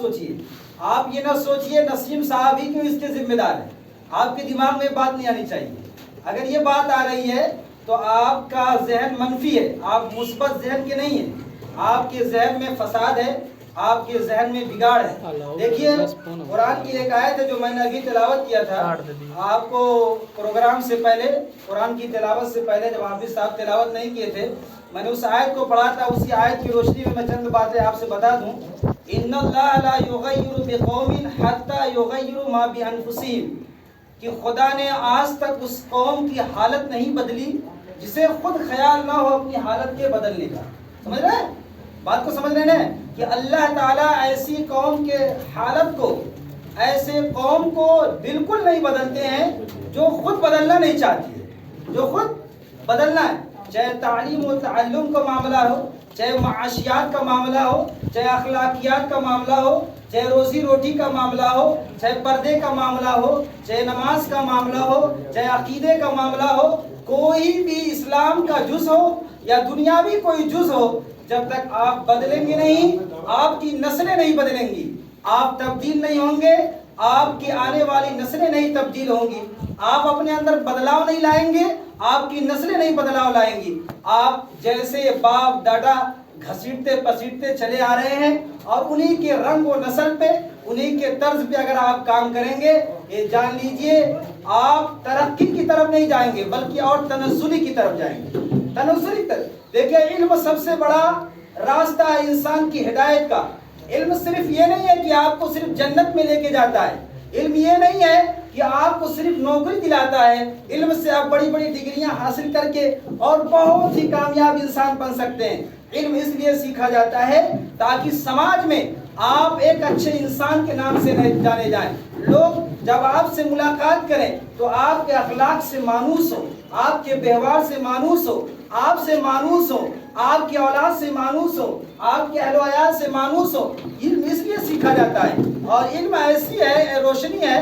سوچئے. آپ یہ نہ سوچئے نسیم صاحب ہی کیوں اس کے ذمہ دار ہیں. آپ کے دماغ میں بات نہیں آنی چاہیے. اگر یہ بات آ رہی ہے تو آپ کا ذہن منفی ہے, آپ مثبت ذہن کے نہیں ہیں. آپ کے ذہن میں فساد ہے, آپ کے ذہن میں بگاڑ ہے. دیکھیے قرآن کی ایک آیت ہے جو میں نے ابھی تلاوت کیا تھا. آپ کو پروگرام سے پہلے, قرآن کی تلاوت سے پہلے جب حافظ صاحب تلاوت نہیں کیے تھے, میں نے اس آیت کو پڑھا تھا. اسی آیت کی روشنی میں چند باتیں آپ سے بتا دوں. ان اللہ لا یغیر بقوم حتی یغیروا ما بانفسہم, کہ خدا نے آج تک اس قوم کی حالت نہیں بدلی جسے خود خیال نہ ہو اپنی حالت کے بدلنے کا. سمجھ رہے ہیں بات کو, سمجھ رہے ہیں کہ اللہ تعالیٰ ایسی قوم کے حالت کو, ایسے قوم کو بالکل نہیں بدلتے ہیں جو خود بدلنا نہیں چاہتی ہے, جو خود بدلنا ہے. چاہے تعلیم و تعلم کا معاملہ ہو, چاہے معاشیات کا معاملہ ہو, چاہے اخلاقیات کا معاملہ ہو, چاہے روزی روٹی کا معاملہ ہو, چاہے پردے کا معاملہ ہو, چاہے نماز کا معاملہ ہو, چاہے عقیدے کا معاملہ ہو, کوئی بھی اسلام کا جز ہو یا دنیاوی کوئی جز ہو, جب تک آپ بدلیں گے نہیں, آپ کی نسلیں نہیں بدلیں گی, آپ تبدیل نہیں ہوں گے, آپ کی آنے والی نسلیں نہیں تبدیل ہوں گی, آپ اپنے اندر بدلاؤ نہیں لائیں گے, آپ کی نسلیں نہیں بدلاؤ لائیں گی. آپ جیسے باپ دادا گھسیٹتے پسیٹتے چلے آ رہے ہیں اور انہی کے رنگ و نسل پہ, انہی کے طرز پہ اگر آپ کام کریں گے, یہ جان لیجئے آپ ترقی کی طرف نہیں جائیں گے بلکہ اور تنزلی کی طرف جائیں گے. تنزلی طرف. دیکھیں علم سب سے بڑا راستہ ہے انسان کی ہدایت کا. علم صرف یہ نہیں ہے کہ آپ کو صرف جنت میں لے کے جاتا ہے, علم یہ نہیں ہے کہ آپ کو صرف نوکری دلاتا ہے. علم سے آپ بڑی بڑی ڈگریاں حاصل کر کے اور بہت ہی کامیاب انسان بن سکتے ہیں. علم اس لیے سیکھا جاتا ہے تاکہ سماج میں آپ ایک اچھے انسان کے نام سے جانے جائیں. لوگ جب آپ سے ملاقات کریں تو آپ کے اخلاق سے مانوس ہو, آپ کے ویوہار سے مانوس ہو, آپ سے مانوس ہو, آپ کی اولاد سے مانوس ہو, آپ کے اہل و عیال سے مانوس ہو. علم اس لیے سیکھا جاتا ہے. اور علم ایسی ہے, روشنی ہے,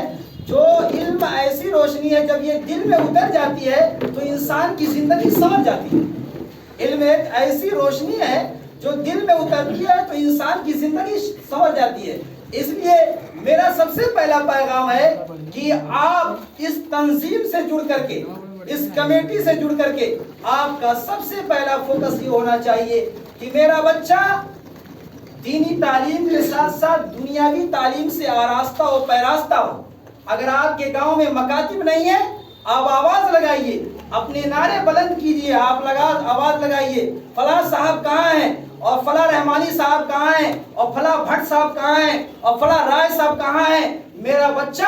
جو علم ایسی روشنی ہے جب یہ دل میں اتر جاتی ہے تو انسان کی زندگی سنور جاتی ہے. علم ایک ایسی روشنی ہے جو دل میں اترتی ہے تو انسان کی زندگی سنور جاتی ہے. اس لیے میرا سب سے پہلا پیغام ہے کہ آپ اس تنظیم سے جڑ کر کے, اس کمیٹی سے جڑ کر کے, آپ کا سب سے پہلا فوکس یہ ہونا چاہیے کہ میرا بچہ دینی تعلیم کے ساتھ ساتھ دنیاوی تعلیم سے آراستہ ہو, پیراستہ ہو. اگر آپ کے گاؤں میں مکاتب نہیں ہے, آپ آواز لگائیے, اپنے نعرے بلند کیجئے, آپ آواز لگائیے, فلاں صاحب کہاں ہیں, اور فلاں رحمانی صاحب کہاں ہیں, اور فلاں بھٹ صاحب کہاں ہیں, اور فلاں رائے صاحب کہاں ہیں. میرا بچہ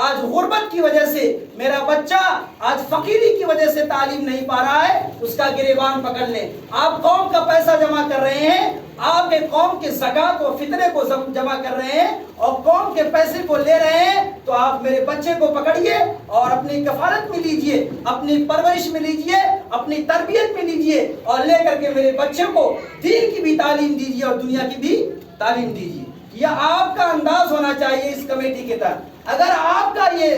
آج غربت کی وجہ سے, میرا بچہ آج فقیری کی وجہ سے تعلیم نہیں پا رہا ہے, اس کا گریبان پکڑ لیں. آپ قوم کا پیسہ جمع کر رہے ہیں, آپ ایک قوم کے زکات و فطرے کو جمع کر رہے ہیں اور قوم کے پیسے کو لے رہے ہیں, تو آپ میرے بچے کو پکڑیے اور اپنی کفالت میں لیجئے, اپنی پرورش میں لیجئے, اپنی تربیت میں لیجئے, اور لے کر کے میرے بچے کو دین کی بھی تعلیم دیجئے اور دنیا کی بھی تعلیم دیجئے. یہ آپ کا انداز ہونا چاہیے اس کمیٹی کے تحت. اگر آپ کا یہ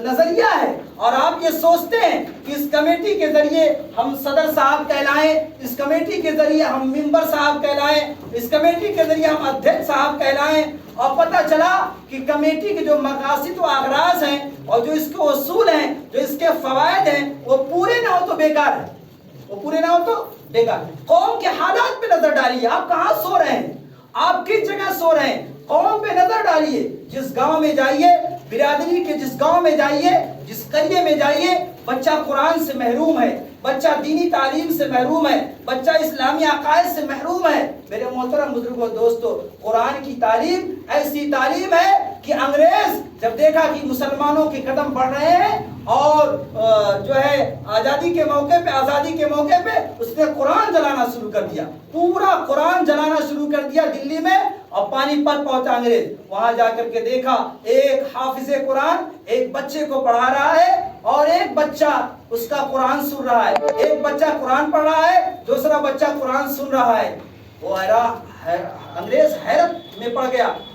نظریہ ہے اور آپ یہ سوچتے ہیں کہ اس کمیٹی کے ذریعے ہم صدر صاحب کہلائیں, اس کمیٹی کے ذریعے ہم ممبر صاحب کہلائیں, اس کمیٹی کے ذریعے ہم ادھیک صاحب کہلائیں, اور پتہ چلا کہ کمیٹی کے جو مقاصد و اغراض ہیں اور جو اس کے اصول ہیں, جو اس کے فوائد ہیں, وہ پورے نہ ہو تو بیکار ہے, وہ پورے نہ ہو تو بیکار. قوم کے حالات پہ نظر ڈالیے, آپ کہاں سو رہے ہیں, آپ کس جگہ سو رہے ہیں, قوم پہ نظر ڈالیے. جس گاؤں میں جائیے, برادری کے جس گاؤں میں جائیے, جس قریے میں جائیے, بچہ قرآن سے محروم ہے, بچہ دینی تعلیم سے محروم ہے, بچہ اسلامی عقائد سے محروم ہے. میرے محترم بزرگوں دوستو, قرآن کی تعلیم ایسی تعلیم ہے کہ انگریز جب دیکھا کہ مسلمانوں کے قدم بڑھ رہے ہیں اور جو ہے آزادی کے موقع پہ اس نے قرآن جلانا شروع کر دیا, پورا قرآن جلانا شروع کر دیا دلی میں. اور پانی پت پہنچا انگریز, وہاں جا کر کے دیکھا ایک حافظ قرآن ایک بچے کو پڑھا رہا ہے اور ایک بچہ اس کا قرآن سن رہا ہے, ایک بچہ قرآن پڑھ رہا ہے, دوسرا بچہ قرآن سن رہا ہے. وہ انگریز حیرت میں پڑ گیا